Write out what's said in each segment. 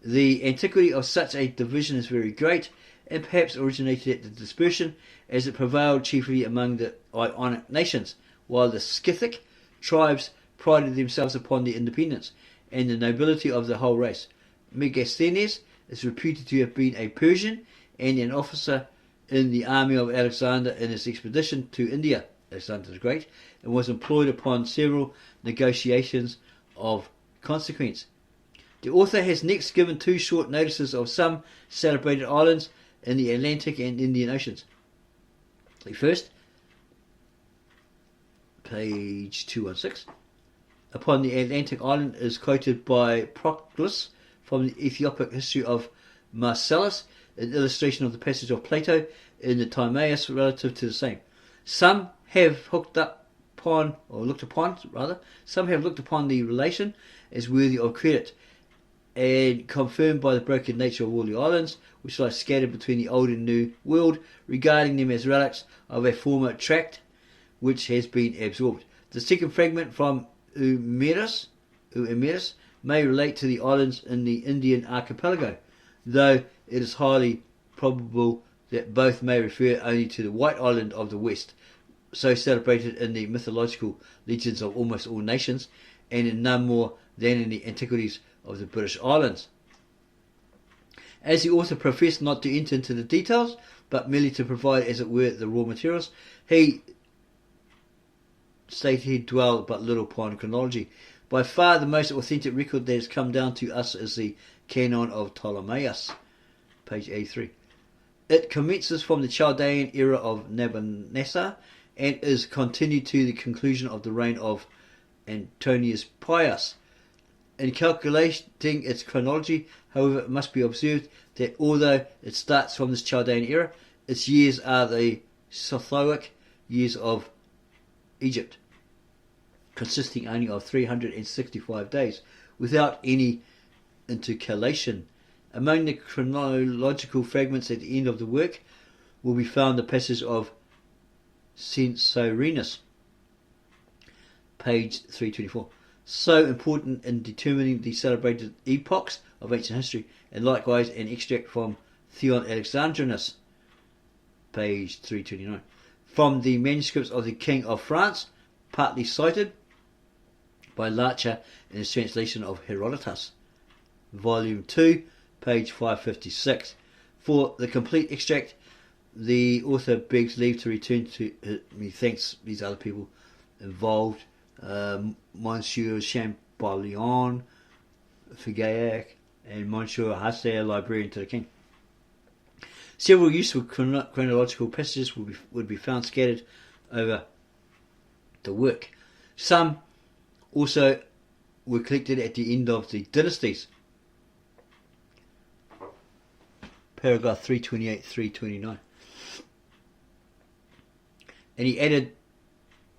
The antiquity of such a division is very great, and perhaps originated at the dispersion, as it prevailed chiefly among the Ionic nations, while the Scythic tribes prided themselves upon their independence and the nobility of the whole race. Megasthenes is reputed to have been a Persian and an officer in the army of Alexander in his expedition to India, Alexander the Great, and was employed upon several negotiations of consequence. The author has next given two short notices of some celebrated islands in the Atlantic and Indian Oceans. The first, page 216, upon the Atlantic island is quoted by Proclus from the Ethiopic history of Marcellus, an illustration of the passage of Plato in the Timaeus relative to the same. Some have looked upon the relation as worthy of credit, and confirmed by the broken nature of all the islands, which lie scattered between the old and new world, regarding them as relics of a former tract which has been absorbed. The second fragment from Eumerus may relate to the islands in the Indian archipelago, though it is highly probable that both may refer only to the White Island of the West, so celebrated in the mythological legends of almost all nations, and in none more than in the antiquities of the British Islands. As the author professed not to enter into the details, but merely to provide, as it were, the raw materials, he stated he dwelled but little upon chronology. By far the most authentic record that has come down to us is the Canon of Ptolemaeus, page 83. It commences from the Chaldaean era of Nabonassar and is continued to the conclusion of the reign of Antonius Pius. In calculating its chronology, however, it must be observed that although it starts from this Chaldaean era, its years are the Sothoic years of Egypt, consisting only of 365 days, without any intercalation. Among the chronological fragments at the end of the work will be found the passage of Censorinus, page 324, so important in determining the celebrated epochs of ancient history, and likewise an extract from Theon Alexandrinus, page 329, from the manuscripts of the King of France, partly cited by Larcher in his translation of Herodotus, volume 2, page 556. For the complete extract, the author begs leave to return to he thanks these other people involved, Monsieur Champollion, Figaillac, and Monsieur Hasse, librarian to the king. Several useful chronological passages would be found scattered over the work. Some also were collected at the end of the dynasties. Paragraph 328-329. And he added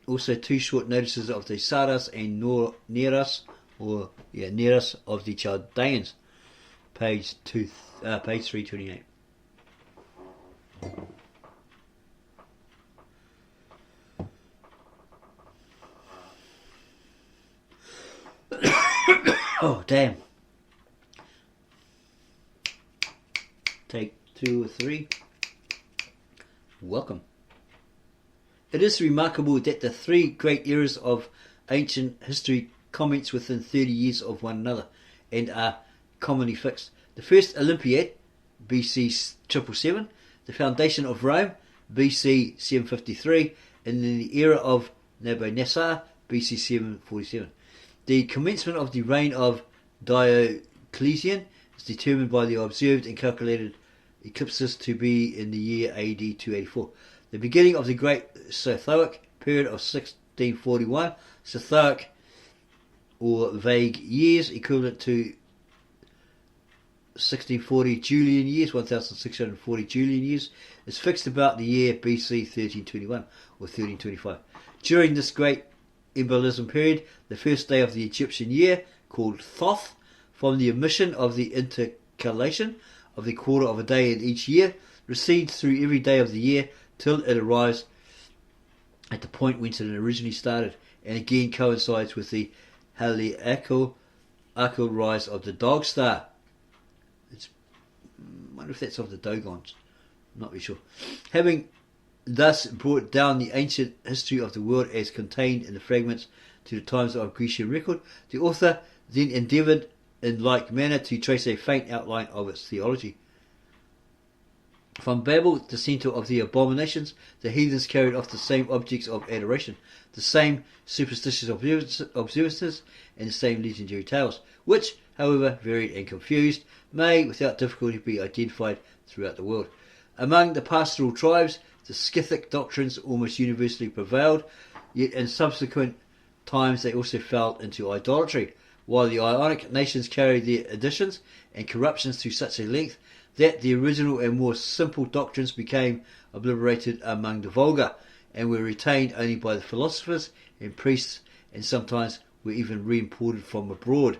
also two short notices of the Saras and Neras of the Chaldaeans, page 328. Oh, damn. Take 2 or 3. Welcome. It is remarkable that the three great eras of ancient history commence within 30 years of one another and are commonly fixed. The first Olympiad, BC 777, the foundation of Rome, BC 753, and then the era of Nabonassar, BC 747. The commencement of the reign of Diocletian is determined by the observed and calculated eclipses to be in the year AD 284. The beginning of the Great Sothoic period of 1641, Sothoic or vague years, equivalent to 1640 Julian years, 1640 Julian years, is fixed about the year BC 1321 or 1325. During this great embolism period, the first day of the Egyptian year, called Thoth, from the omission of the intercalation of the quarter of a day in each year, recedes through every day of the year till it arrives at the point whence it originally started, and again coincides with the heliacal rise of the dog star. I wonder if that's of the Dogons. Not really sure. Having thus brought down the ancient history of the world as contained in the fragments to the times of Grecian record, the author then endeavoured in like manner to trace a faint outline of its theology. From Babel, the centre of the abominations, the heathens carried off the same objects of adoration, the same superstitious observances, and the same legendary tales, which, however varied and confused, may without difficulty be identified throughout the world. Among the pastoral tribes, the Scythic doctrines almost universally prevailed, yet in subsequent times they also fell into idolatry, while the Ionic nations carried their additions and corruptions to such a length that the original and more simple doctrines became obliterated among the vulgar, and were retained only by the philosophers and priests, and sometimes were even re-imported from abroad.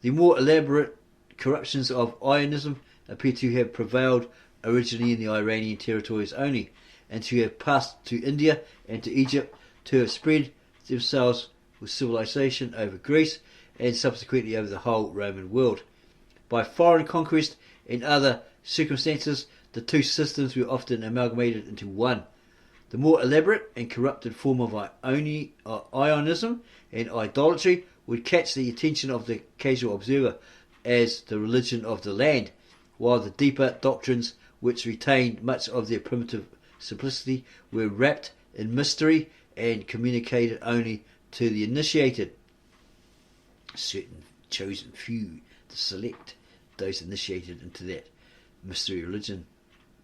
The more elaborate corruptions of Ionism appear to have prevailed originally in the Iranian territories only, and to have passed to India and to Egypt, to have spread themselves with civilization over Greece, and subsequently over the whole Roman world. By foreign conquest and other circumstances, the two systems were often amalgamated into one. The more elaborate and corrupted form of Ionism and idolatry would catch the attention of the casual observer as the religion of the land, while the deeper doctrines, which retained much of their primitive simplicity, were wrapped in mystery and communicated only to the initiated. A certain chosen few, the select, those initiated into that mystery religion,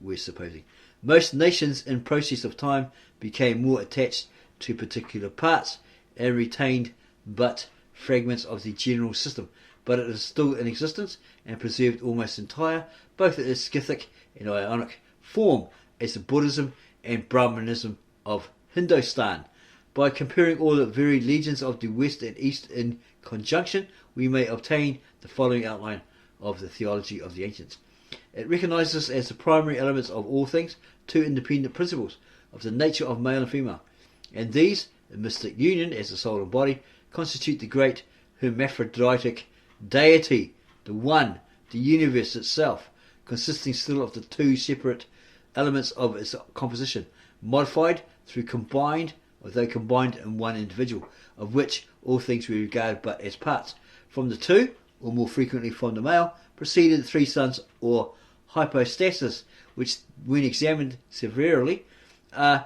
we're supposing. Most nations in process of time became more attached to particular parts and retained but fragments of the general system, but it is still in existence and preserved almost entire, both in its Scythic and Ionic form, as the Buddhism and Brahmanism of Hindustan. By comparing all the varied legions of the West and East in conjunction, we may obtain the following outline of the theology of the ancients. It recognises as the primary elements of all things two independent principles of the nature of male and female, and these, in mystic union as the soul and body, constitute the great hermaphroditic deity, the One, the universe itself, consisting still of the two separate elements of its composition, modified through combined, although combined in one individual, of which all things we regard but as parts. From the two, or more frequently from the male, proceeded the three sons or hypostasis, which, when examined severely, are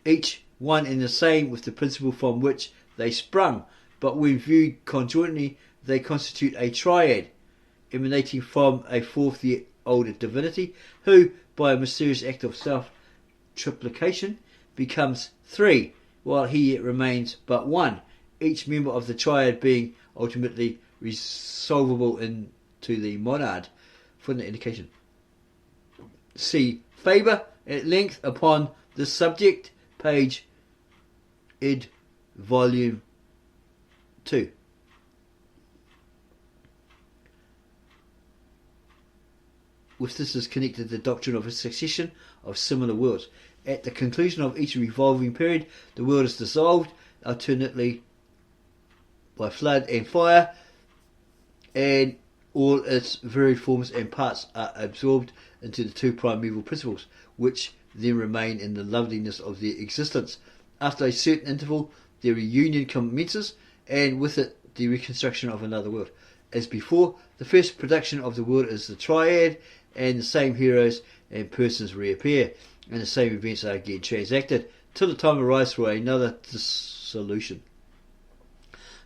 each one and the same with the principle from which they sprung, but when viewed conjointly they constitute a triad, emanating from a fourth-year-old divinity, who, by a mysterious act of self-triplication, becomes three, while he yet remains but one, each member of the triad being ultimately resolvable into the monad. For the indication, see Faber at length upon this subject, page ed. volume 2. With this is connected the doctrine of a succession of similar worlds. At the conclusion of each revolving period, the world is dissolved alternately by flood and fire, and all its varied forms and parts are absorbed into the two primeval principles, which then remain in the loveliness of their existence. After a certain interval, their reunion commences, and with it the reconstruction of another world. As before, the first production of the world is the triad, and the same heroes and persons reappear, and the same events are again transacted, till the time arrives for another dissolution.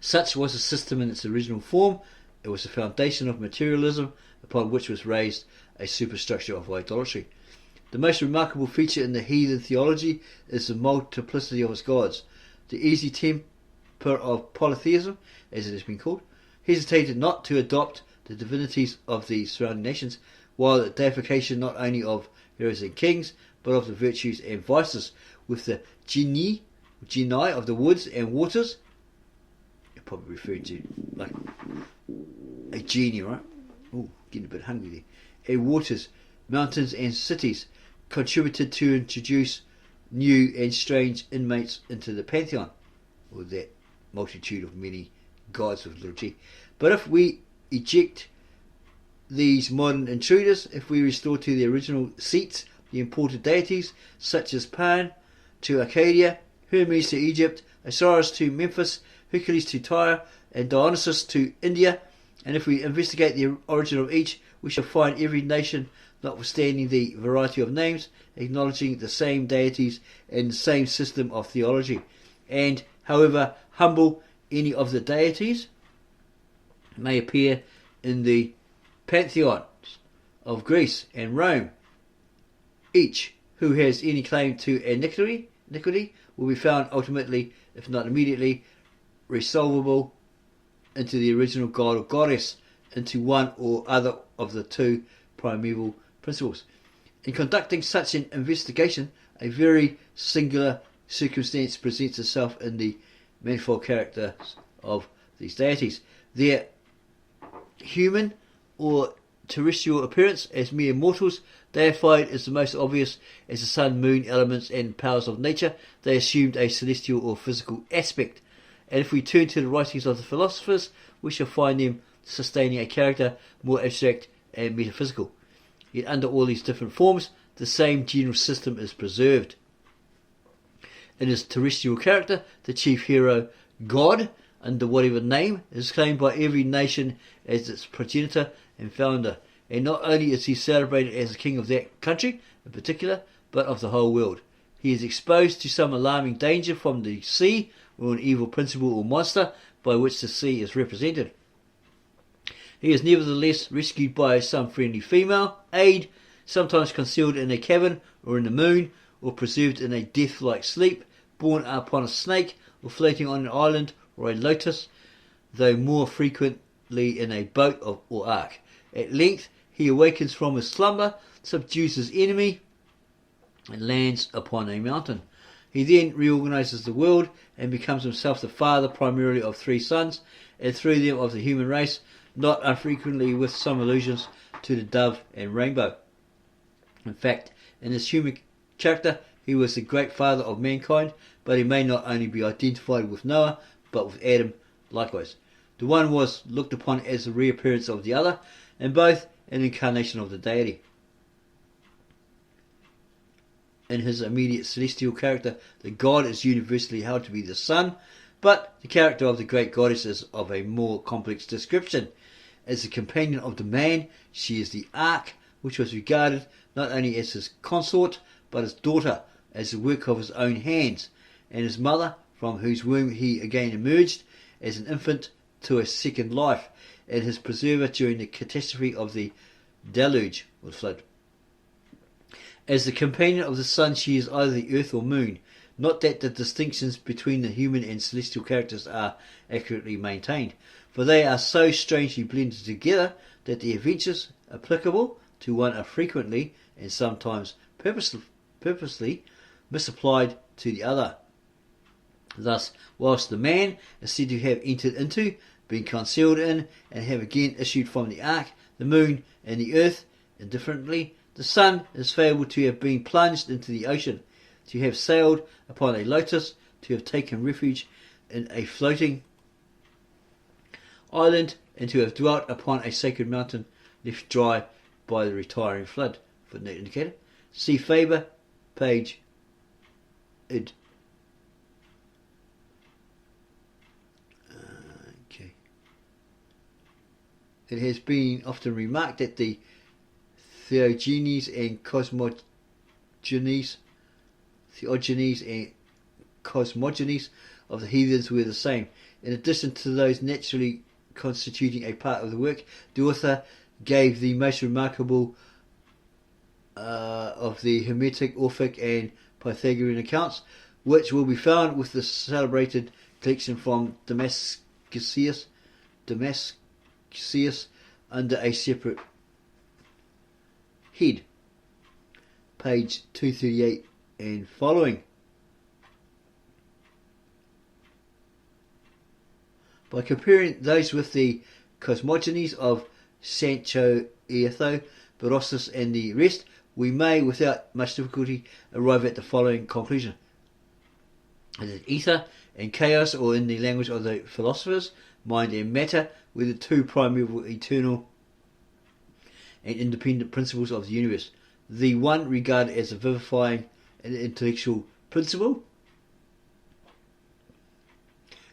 Such was the system in its original form. It was the foundation of materialism, upon which was raised a superstructure of idolatry. The most remarkable feature in the heathen theology is the multiplicity of its gods. The easy temper of polytheism, as it has been called, hesitated not to adopt the divinities of the surrounding nations, while the deification not only of heroes and kings, but of the virtues and vices, with the genii of the woods and waters. You're probably referring to like a genie, right? Oh, getting a bit hungry there. And waters, mountains and cities contributed to introduce new and strange inmates into the pantheon, or that multitude of many gods with little g. But if we eject these modern intruders, if we restore to the original seats the imported deities such as Pan to Arcadia, Hermes to Egypt, Osiris to Memphis, Hercules to Tyre, and Dionysus to India, and if we investigate the origin of each, we shall find every nation, notwithstanding the variety of names, acknowledging the same deities and the same system of theology. And however humble any of the deities may appear in the pantheons of Greece and Rome, each who has any claim to iniquity will be found ultimately, if not immediately, resolvable into the original god or goddess, into one or other of the two primeval principles. In conducting such an investigation, a very singular circumstance presents itself in the manifold characters of these deities. Their human or terrestrial appearance as mere mortals, deified is the most obvious. As the sun, moon, elements and powers of nature, they assumed a celestial or physical aspect. And if we turn to the writings of the philosophers, we shall find them sustaining a character more abstract and metaphysical. Yet under all these different forms, the same general system is preserved. In his terrestrial character, the chief hero, God, under whatever name, is claimed by every nation as its progenitor and founder. And not only is he celebrated as the king of that country in particular, but of the whole world. He is exposed to some alarming danger from the sea, or an evil principle or monster by which the sea is represented. He is nevertheless rescued by some friendly female aid, sometimes concealed in a cavern or in the moon, or preserved in a death-like sleep, borne upon a snake, or floating on an island or a lotus, though more frequently in a boat or ark. At length he awakens from his slumber, subdues his enemy, and lands upon a mountain. He then reorganizes the world and becomes himself the father primarily of three sons, and through them of the human race, not unfrequently with some allusions to the dove and rainbow. In fact, in his human character, he was the great father of mankind, but he may not only be identified with Noah, but with Adam likewise. The one was looked upon as the reappearance of the other, and both an incarnation of the deity. In his immediate celestial character, the god is universally held to be the sun, but the character of the great goddess is of a more complex description. As the companion of the man, she is the ark, which was regarded not only as his consort, but as daughter, as the work of his own hands, and his mother, from whose womb he again emerged as an infant to a second life, and his preserver during the catastrophe of the deluge or flood. As the companion of the sun, she is either the earth or moon. Not that the distinctions between the human and celestial characters are accurately maintained, for they are so strangely blended together that the adventures applicable to one are frequently and sometimes purposely misapplied to the other. Thus, whilst the man is said to have entered into, been concealed in, and have again issued from the ark, the moon and the earth, indifferently, the sun is fabled to have been plunged into the ocean, to have sailed upon a lotus, to have taken refuge in a floating island, and to have dwelt upon a sacred mountain left dry by the retiring flood. Footnote indicated. See Faber, page id. Okay. It has been often remarked that the theogonies and cosmogonies of the heathens were the same. In addition to those naturally constituting a part of the work, the author gave the most remarkable of the Hermetic, Orphic and Pythagorean accounts, which will be found with the celebrated collection from Damascus under a separate head, page 238 and following. By comparing those with the cosmogonies of Sancho Eotho, Berossus and the rest, we may without much difficulty arrive at the following conclusion. That ether and chaos, or in the language of the philosophers, mind and matter, were the two primeval eternal and independent principles of the universe. The one regarded as a vivifying and intellectual principle,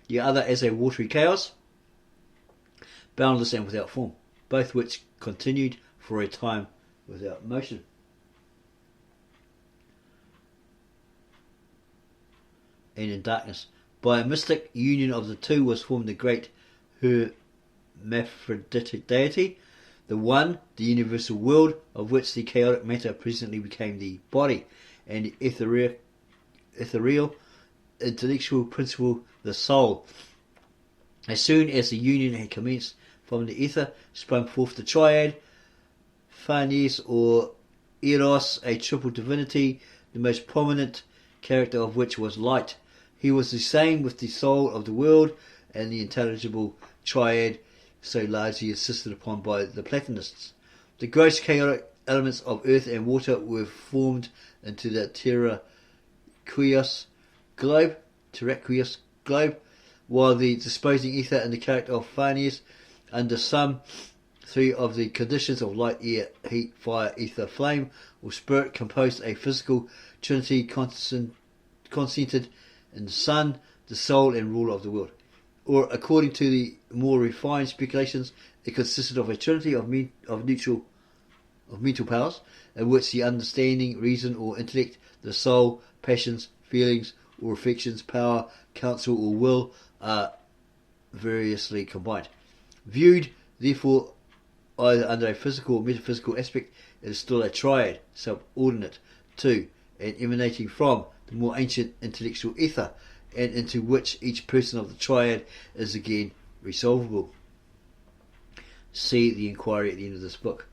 the other as a watery chaos, boundless and without form, both which continued for a time without motion. And in darkness. By a mystic union of the two was formed the great hermaphroditic deity, the one, the universal world, of which the chaotic matter presently became the body, and the ethereal intellectual principle, the soul. As soon as the union had commenced, from the ether sprung forth the triad, Phanes or Eros, a triple divinity, the most prominent character of which was light. He was the same with the soul of the world and the intelligible triad, so largely insisted upon by the Platonists. The gross chaotic elements of earth and water were formed into the terraqueous globe, while the disposing ether and the character of Phanes, under some three of the conditions of light, air, heat, fire, ether, flame, or spirit, composed a physical trinity concentrated in the sun, the soul, and ruler of the world. Or, according to the more refined speculations, it consisted of a trinity of mental powers, in which the understanding, reason, or intellect, the soul, passions, feelings, or affections, power, counsel, or will are variously combined. Viewed, therefore, either under a physical or metaphysical aspect, it is still a triad, subordinate to and emanating from the more ancient intellectual ether, and into which each person of the triad is again resolvable. See the inquiry at the end of this book.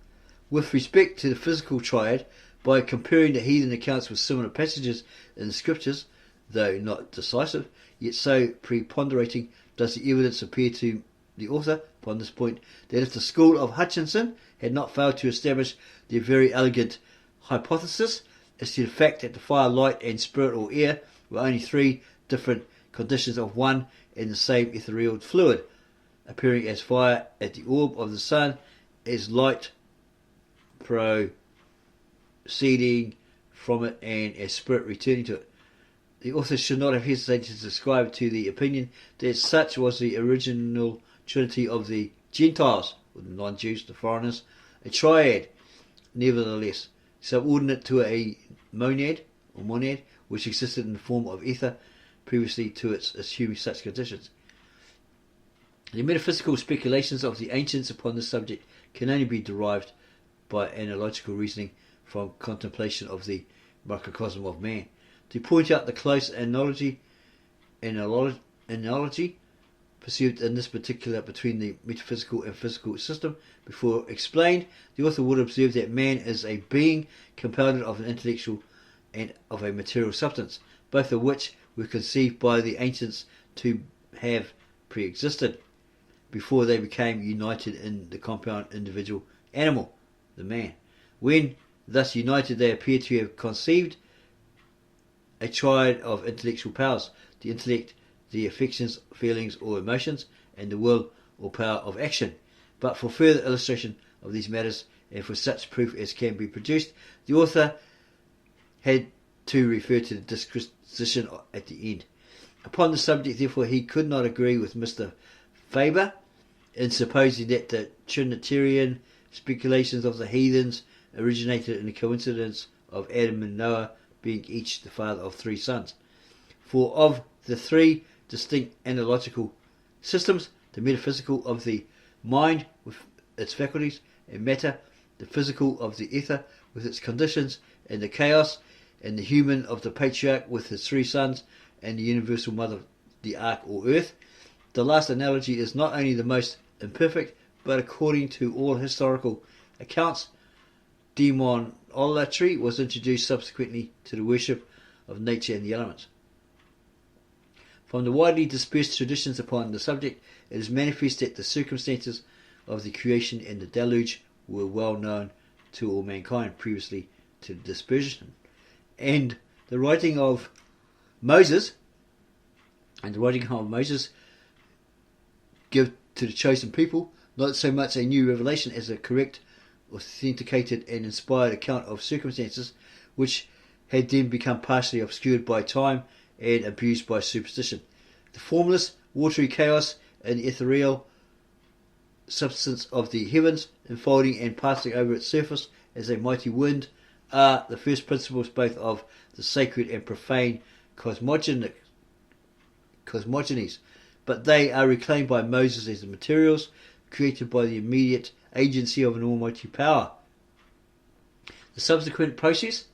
With respect to the physical triad, by comparing the heathen accounts with similar passages in the scriptures, though not decisive, yet so preponderating does the evidence appear to the author upon this point, that if the school of Hutchinson had not failed to establish their very elegant hypothesis as to the fact that the fire, light, and spirit or air were only three different conditions of one and the same ethereal fluid, appearing as fire at the orb of the sun, as light proceeding from it, and as spirit returning to it. The author should not have hesitated to subscribe to the opinion that such was the original trinity of the Gentiles, or the non-Jews, the foreigners, a triad, nevertheless, subordinate to a monad, which existed in the form of ether previously to its assuming such conditions. The metaphysical speculations of the ancients upon this subject can only be derived by analogical reasoning from contemplation of the microcosm of man. To point out the close analogy perceived in this particular between the metaphysical and physical system before explained, the author would observe that man is a being compounded of an intellectual and of a material substance, both of which were conceived by the ancients to have pre-existed before they became united in the compound individual animal, the man. When thus united, they appear to have conceived a triad of intellectual powers: the intellect, the affections, feelings, or emotions, and the will or power of action. But for further illustration of these matters, and for such proof as can be produced, the author had to refer to the disquisition at the end. Upon the subject, therefore, he could not agree with Mr. Faber in supposing that the Trinitarian speculations of the heathens originated in the coincidence of Adam and Noah being each the father of three sons. For of the three distinct analogical systems, the metaphysical of the mind with its faculties and matter, the physical of the ether with its conditions and the chaos, and the human of the patriarch with his three sons, and the universal mother, the ark or earth. The last analogy is not only the most imperfect, but according to all historical accounts, demonolatry was introduced subsequently to the worship of nature and the elements. From the widely dispersed traditions upon the subject, it is manifest that the circumstances of the creation and the deluge were well known to all mankind previously to the dispersion. And the writing of Moses give to the chosen people not so much a new revelation as a correct authenticated and inspired account of circumstances which had then become partially obscured by time and abused by superstition. The formless, watery chaos and ethereal substance of the heavens, enfolding and passing over its surface as a mighty wind, are the first principles both of the sacred and profane cosmogonies, but they are reclaimed by Moses as the materials created by the immediate agency of an almighty power. The subsequent process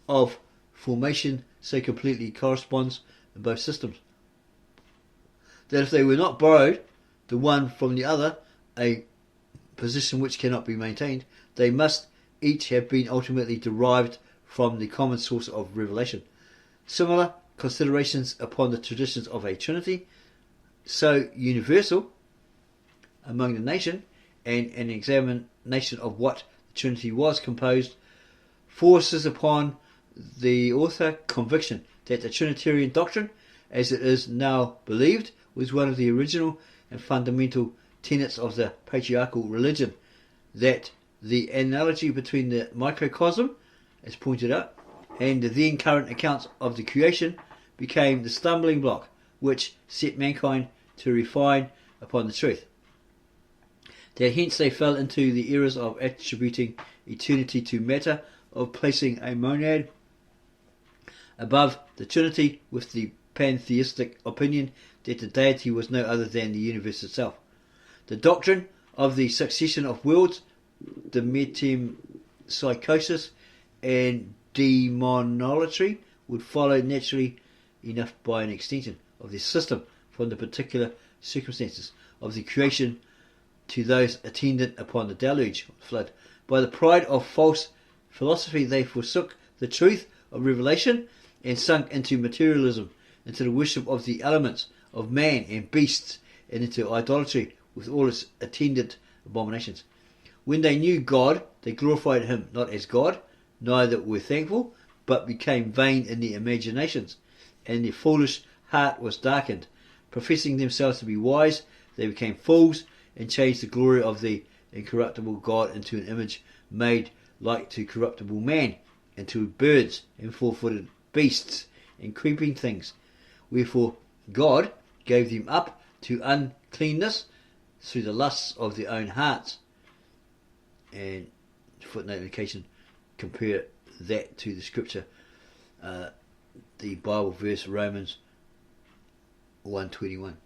of formation so completely corresponds in both systems that if they were not borrowed, the one from the other, a position which cannot be maintained, they must each have been ultimately derived from the common source of revelation. Similar considerations upon the traditions of a Trinity, so universal among the nation, and an examination of what the Trinity was composed, forces upon the author conviction that the Trinitarian doctrine, as it is now believed, was one of the original and fundamental tenets of the patriarchal religion, that the analogy between the microcosm, as pointed out, and the then current accounts of the creation became the stumbling block which set mankind to refine upon the truth. That hence they fell into the errors of attributing eternity to matter, of placing a monad above the Trinity, with the pantheistic opinion that the deity was no other than the universe itself. The doctrine of the succession of worlds, the metempsychosis and demonolatry would follow naturally enough by an extension of this system from the particular circumstances of the creation to those attendant upon the deluge or flood. By the pride of false philosophy they forsook the truth of revelation and sunk into materialism, into the worship of the elements of man and beasts, and into idolatry with all its attendant abominations. When they knew God, they glorified him not as God, neither were thankful, but became vain in their imaginations, and their foolish heart was darkened. Professing themselves to be wise, they became fools, and changed the glory of the incorruptible God into an image made like to corruptible man, and to birds, and four-footed beasts, and creeping things. Wherefore God gave them up to uncleanness through the lusts of their own hearts. And footnote indication, compare that to the scripture, the Bible verse Romans 1:21.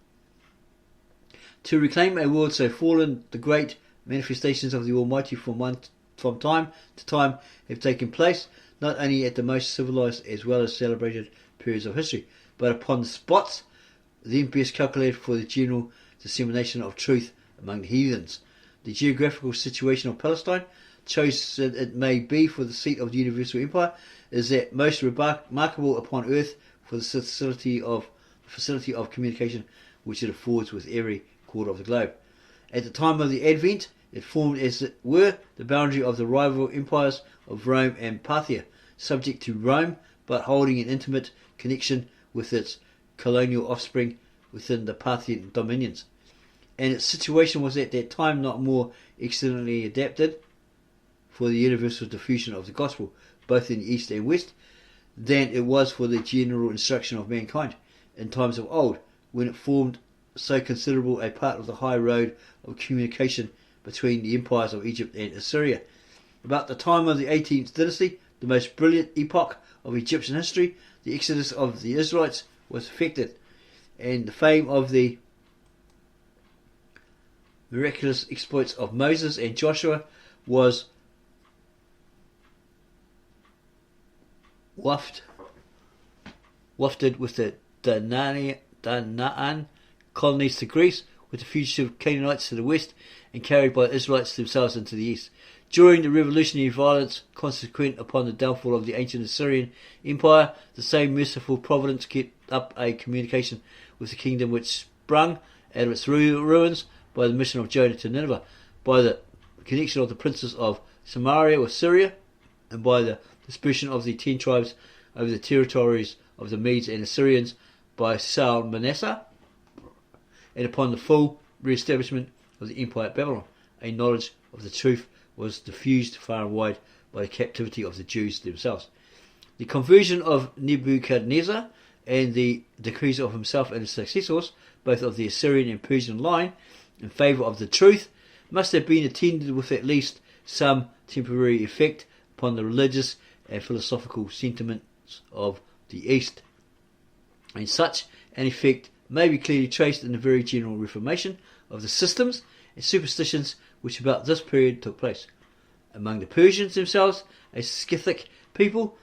To reclaim a world so fallen, the great manifestations of the Almighty from time to time have taken place, not only at the most civilized as well as celebrated periods of history, but upon the spots then best calculated for the general dissemination of truth among the heathens. The geographical situation of Palestine, chosen it may be for the seat of the universal empire, is that most remarkable upon earth for the facility of communication which it affords with every quarter of the globe. At the time of the Advent, it formed, as it were, the boundary of the rival empires of Rome and Parthia, subject to Rome, but holding an intimate connection with its colonial offspring within the Parthian dominions. And its situation was at that time not more excellently adapted for the universal diffusion of the gospel, both in the east and west, than it was for the general instruction of mankind in times of old, when it formed so considerable a part of the high road of communication between the empires of Egypt and Assyria. About the time of the 18th dynasty, the most brilliant epoch of Egyptian history, the exodus of the Israelites was effected, and the fame of the miraculous exploits of Moses and Joshua was wafted with the Danaan colonies to Greece, with the fugitive Canaanites to the west, and carried by the Israelites themselves into the east. During the revolutionary violence consequent upon the downfall of the ancient Assyrian Empire, the same merciful providence kept up a communication with the kingdom which sprung out of its ruins by the mission of Jonah to Nineveh, by the connection of the princes of Samaria with Syria, and by the dispersion of the 10 tribes over the territories of the Medes and Assyrians by Salmanasseh, and upon the full re-establishment of the empire at Babylon, a knowledge of the truth was diffused far and wide by the captivity of the Jews themselves. The conversion of Nebuchadnezzar and the decrees of himself and his successors, both of the Assyrian and Persian line, in favour of the truth, must have been attended with at least some temporary effect upon the religious and philosophical sentiments of the East. And such an effect may be clearly traced in the very general reformation of the systems and superstitions which about this period took place. Among the Persians themselves, a Scythic people,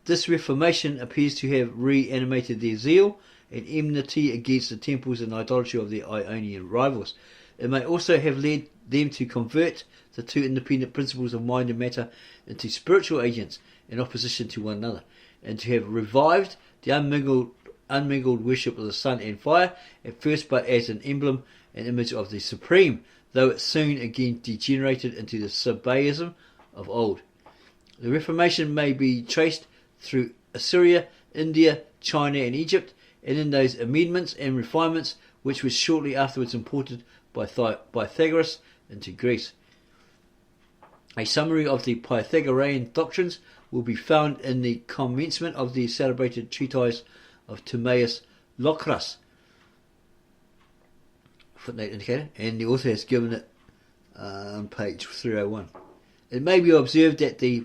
this reformation appears to have reanimated their zeal and enmity against the temples and idolatry of their Ionian rivals. It may also have led them to convert the two independent principles of mind and matter into spiritual agents in opposition to one another, and to have revived the unmingled worship of the sun and fire, at first but as an emblem and image of the Supreme, though it soon again degenerated into the Sabaism of old. The Reformation may be traced through Assyria, India, China and Egypt, and in those amendments and refinements which were shortly afterwards imported by Pythagoras into Greece. A summary of the Pythagorean doctrines will be found in the commencement of the celebrated treatise of Timaeus Locras, footnote indicator, and the author has given it on page 301. It may be observed that the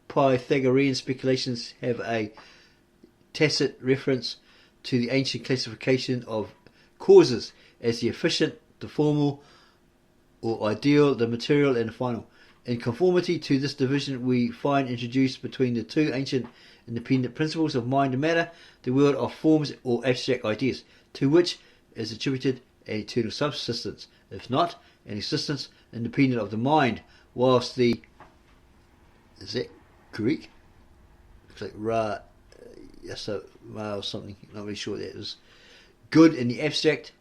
Pythagorean speculations have a tacit reference to the ancient classification of causes as the efficient, the formal or ideal, the material and the final. In conformity to this division we find introduced between the two ancient independent principles of mind and matter the world of forms or abstract ideas, to which is attributed an eternal subsistence, if not an existence independent of the mind, whilst the, is that Greek? Looks like Ra, Ra or something, not really sure what that is. Good in the abstract,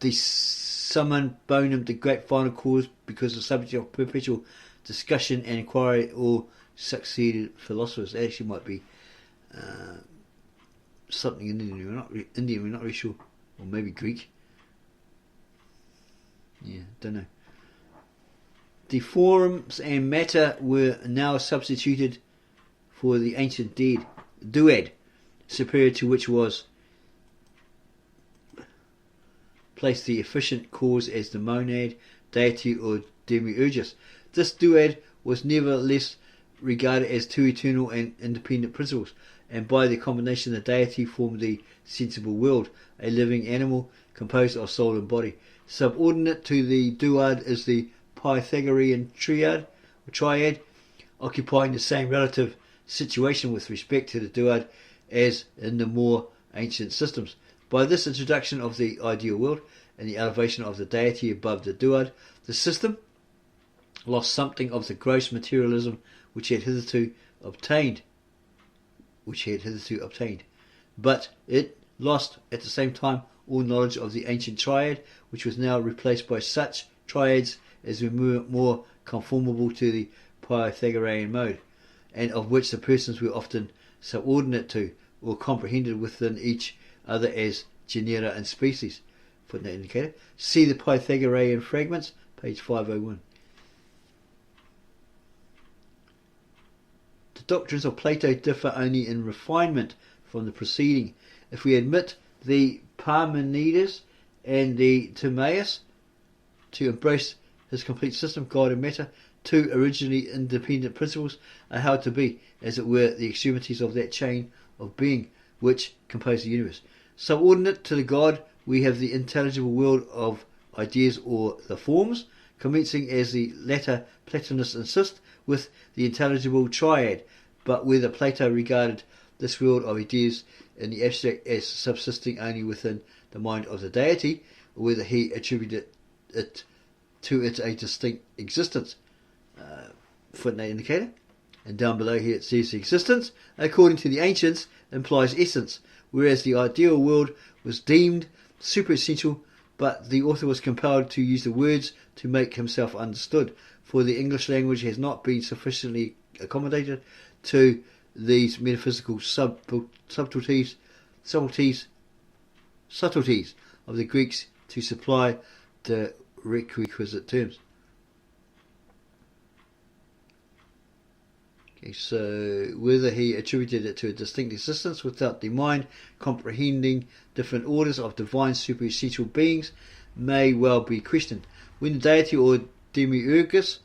the summum bonum, the great final cause, because the subject of perpetual discussion and inquiry, all succeeded philosophers. That actually might be something in Indian, we're not really sure, or maybe Greek. Yeah, don't know. The forms and matter were now substituted for the ancient duad, superior to which was placed the efficient cause as the monad, deity or demiurgus. This duad was nevertheless regarded as two eternal and independent principles, and by the combination the deity formed the sensible world, a living animal composed of soul and body. Subordinate to the duad is the Pythagorean triad, occupying the same relative situation with respect to the duad as in the more ancient systems. By this introduction of the ideal world and the elevation of the deity above the duad, the system lost something of the gross materialism which it had hitherto obtained, but it lost at the same time all knowledge of the ancient triad, which was now replaced by such triads as were more conformable to the Pythagorean mode, and of which the persons were often subordinate to, or comprehended within each other as genera and species. Footnote indicator. See the Pythagorean Fragments, page 501. The doctrines of Plato differ only in refinement from the preceding. If we admit the Parmenides and the Timaeus to embrace his complete system, God and matter, two originally independent principles, are held to be, as it were, the extremities of that chain of being which compose the universe. Subordinate to the God, we have the intelligible world of ideas, or the forms, commencing, as the latter Platonists insist, with the intelligible triad, but whether Plato regarded this world of ideas in the abstract as subsisting only within the mind of the deity, or whether he attributed it to it a distinct existence. Footnote indicator. And down below here it says existence, according to the ancients, implies essence, whereas the ideal world was deemed superessential, but the author was compelled to use the words to make himself understood, for the English language has not been sufficiently accommodated to these metaphysical subtleties of the Greeks to supply the requisite terms. Okay, so whether he attributed it to a distinct existence without the mind comprehending different orders of divine superessential beings may well be questioned. When the deity or demiurgus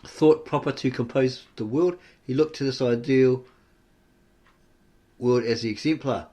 thought proper to compose the world, he looked to this ideal world as the exemplar,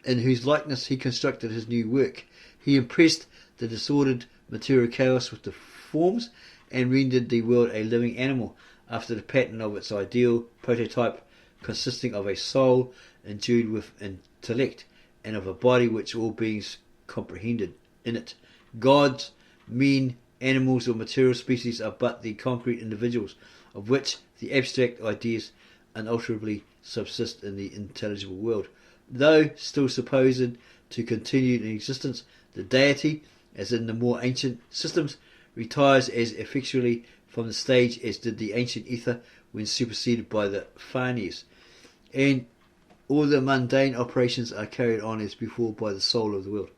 in whose likeness he constructed his new work. He impressed the disordered material chaos with the forms and rendered the world a living animal after the pattern of its ideal prototype, consisting of a soul endued with intellect and of a body which all beings comprehended in it. Gods, men, animals or material species are but the concrete individuals of which the abstract ideas unalterably subsist in the intelligible world. Though still supposed to continue in existence, the deity, as in the more ancient systems, retires as effectually from the stage as did the ancient ether when superseded by the Phanes, and all the mundane operations are carried on as before by the soul of the world.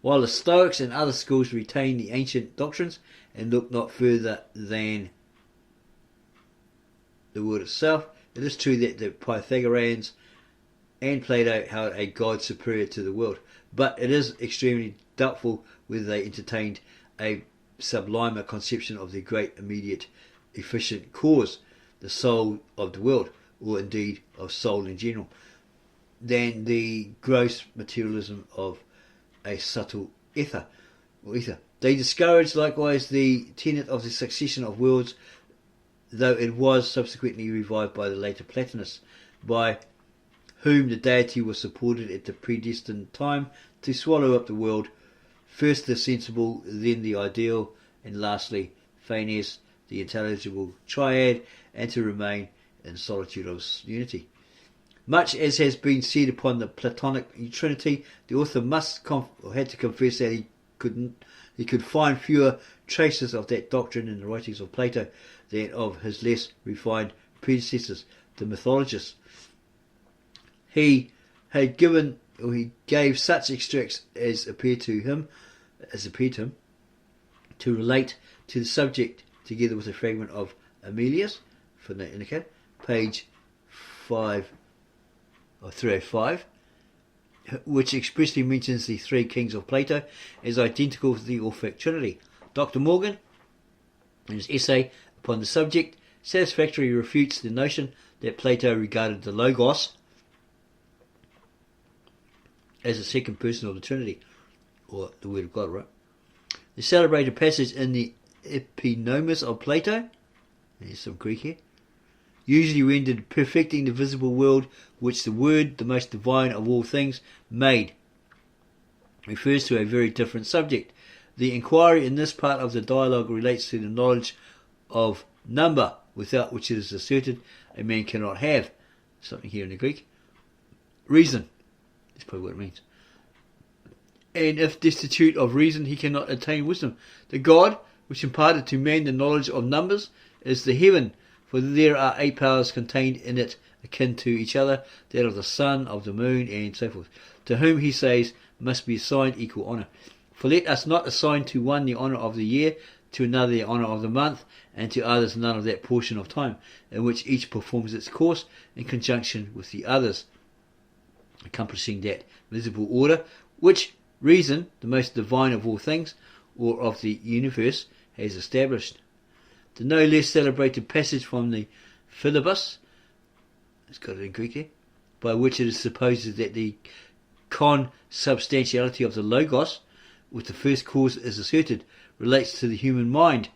While the Stoics and other schools retain the ancient doctrines and look not further than the world itself, it is true that the Pythagoreans and Plato held a god superior to the world, but it is extremely doubtful whether they entertained a sublimer conception of the great immediate efficient cause, the soul of the world, or indeed of soul in general, than the gross materialism of a subtle ether. They discouraged likewise the tenet of the succession of worlds, though it was subsequently revived by the later Platonists, by whom the deity was supported at the predestined time to swallow up the world, first the sensible, then the ideal, and lastly Phanes, the intelligible triad, and to remain in solitude of unity. Much as has been said upon the Platonic Trinity, the author had to confess that he could find fewer traces of that doctrine in the writings of Plato than of his less refined predecessors, the mythologists. He gave such extracts as appeared to him to relate to the subject, together with a fragment of Aemilius, footnote indicated, page 305, which expressly mentions the three kings of Plato as identical to the Orphic Trinity. Dr. Morgan, in his essay upon the subject, satisfactorily refutes the notion that Plato regarded the Logos as the second person of the Trinity, or the Word of God, right? The celebrated passage in the Epinomis of Plato, there's some Greek here, usually rendered perfecting the visible world which the Word, the most divine of all things, made, refers to a very different subject. The inquiry in this part of the dialogue relates to the knowledge of number, without which it is asserted a man cannot have, something here in the Greek, reason. That's probably what it means. And if destitute of reason, he cannot attain wisdom. The God, which imparted to man the knowledge of numbers, is the heaven, for there are 8 powers contained in it akin to each other, that of the sun, of the moon, and so forth, to whom he says must be assigned equal honour. For let us not assign to one the honour of the year, to another the honour of the month, and to others none of that portion of time, in which each performs its course in conjunction with the others, accomplishing that visible order which reason, the most divine of all things, or of the universe, has established. The no less celebrated passage from the Philebus, it's got it in Greek there, by which it is supposed that the consubstantiality of the Logos with the first cause is asserted, relates to the human mind,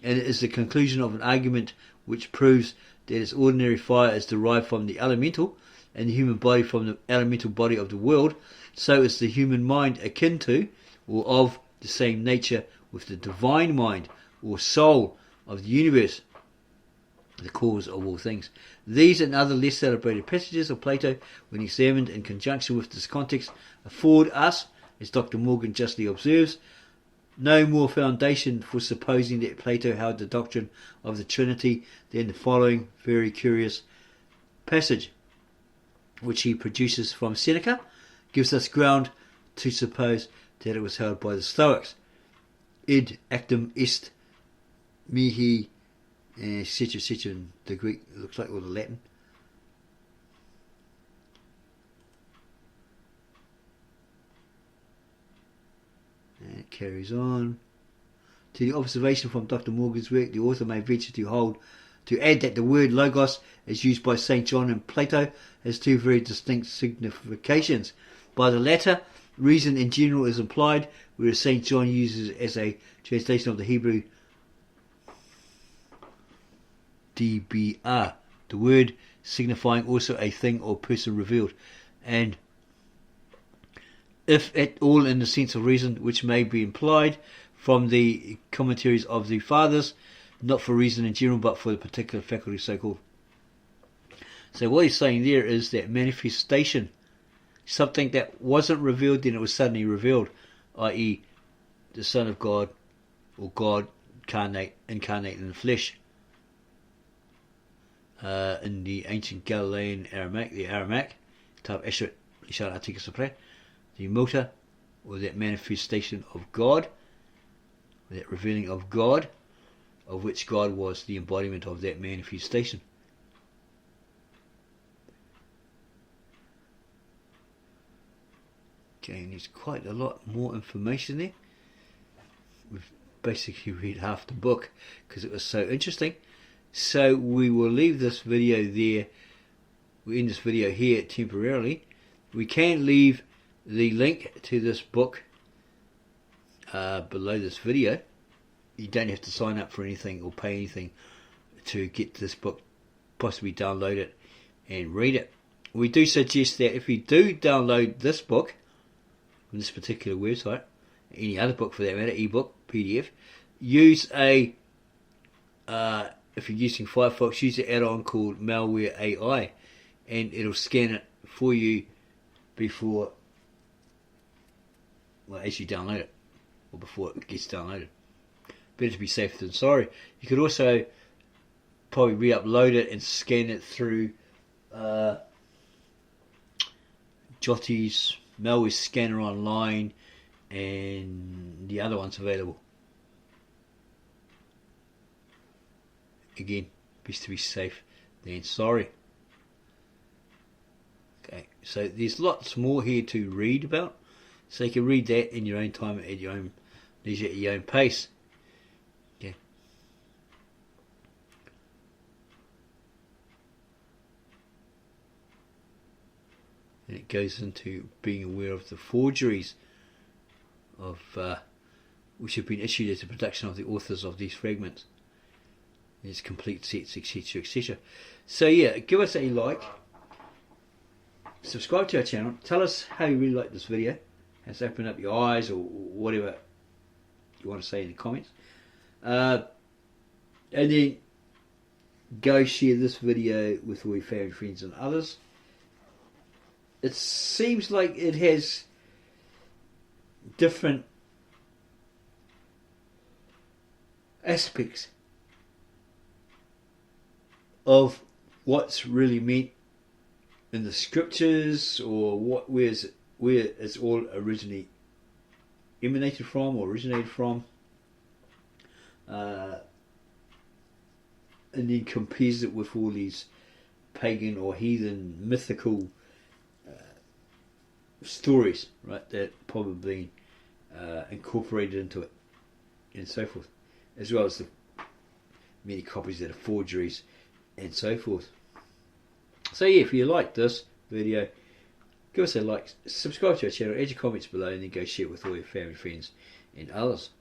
and it is the conclusion of an argument which proves that as ordinary fire is derived from the elemental, and the human body from the elemental body of the world, so is the human mind akin to, or of the same nature with the divine mind, or soul of the universe, the cause of all things. These and other less celebrated passages of Plato, when examined in conjunction with this context, afford us, as Dr. Morgan justly observes, no more foundation for supposing that Plato held the doctrine of the Trinity than the following very curious passage, which he produces from Seneca, gives us ground to suppose that it was held by the Stoics. Id actum est mihi etc., etc. in the Greek, it looks like, or the Latin. And it carries on. To the observation from Dr. Morgan's work, the author may venture to add that the word logos, as used by St. John and Plato, has two very distinct significations. By the latter, reason in general is implied, whereas St. John uses it as a translation of the Hebrew dbr, the word signifying also a thing or person revealed, and if at all in the sense of reason, which may be implied from the commentaries of the fathers, not for reason in general, but for the particular faculty so called. So what he's saying there is that manifestation, something that wasn't revealed, then it was suddenly revealed, i.e. the Son of God, or God incarnate in the flesh. In the ancient Galilean Aramaic, the Aramaic, Tav Eshet Ishar Atika Sapre, the Mota, or that manifestation of God, that revealing of God, of which God was the embodiment of that manifestation. Okay, and there's quite a lot more information there. We've basically read half the book because it was so interesting. So we will leave this video there. We end this video here temporarily. We can leave the link to this book below this video. You don't have to sign up for anything or pay anything to get this book, possibly download it and read it. We do suggest that if you do download this book from this particular website, any other book for that matter, ebook, PDF, use a if you're using Firefox, use an add-on called Malware AI, and it'll scan it for you before, well, as you download it, or before it gets downloaded. Better to be safe than sorry. You could also probably re-upload it and scan it through Jotty's malware scanner online, and the other one's available. Again, best to be safe than sorry. Okay, so there's lots more here to read about, so you can read that in your own time, at your own leisure, at your own pace. Okay. And it goes into being aware of the forgeries of which have been issued as a production of the authors of these fragments. There's complete sets, etc., etc. So yeah, give us a like, subscribe to our channel, tell us how you really like this video, has opened up your eyes, or whatever you want to say in the comments, and then go share this video with all your family, friends and others. It seems like it has different aspects of what's really meant in the scriptures, or where it's all originally emanated from or originated from, and then compares it with all these pagan or heathen mythical stories, right, that probably incorporated into it, and so forth, as well as the many copies that are forgeries and so forth. So yeah, if you like this video, give us a like, subscribe to our channel, add your comments below, and then go share it with all your family, friends and others.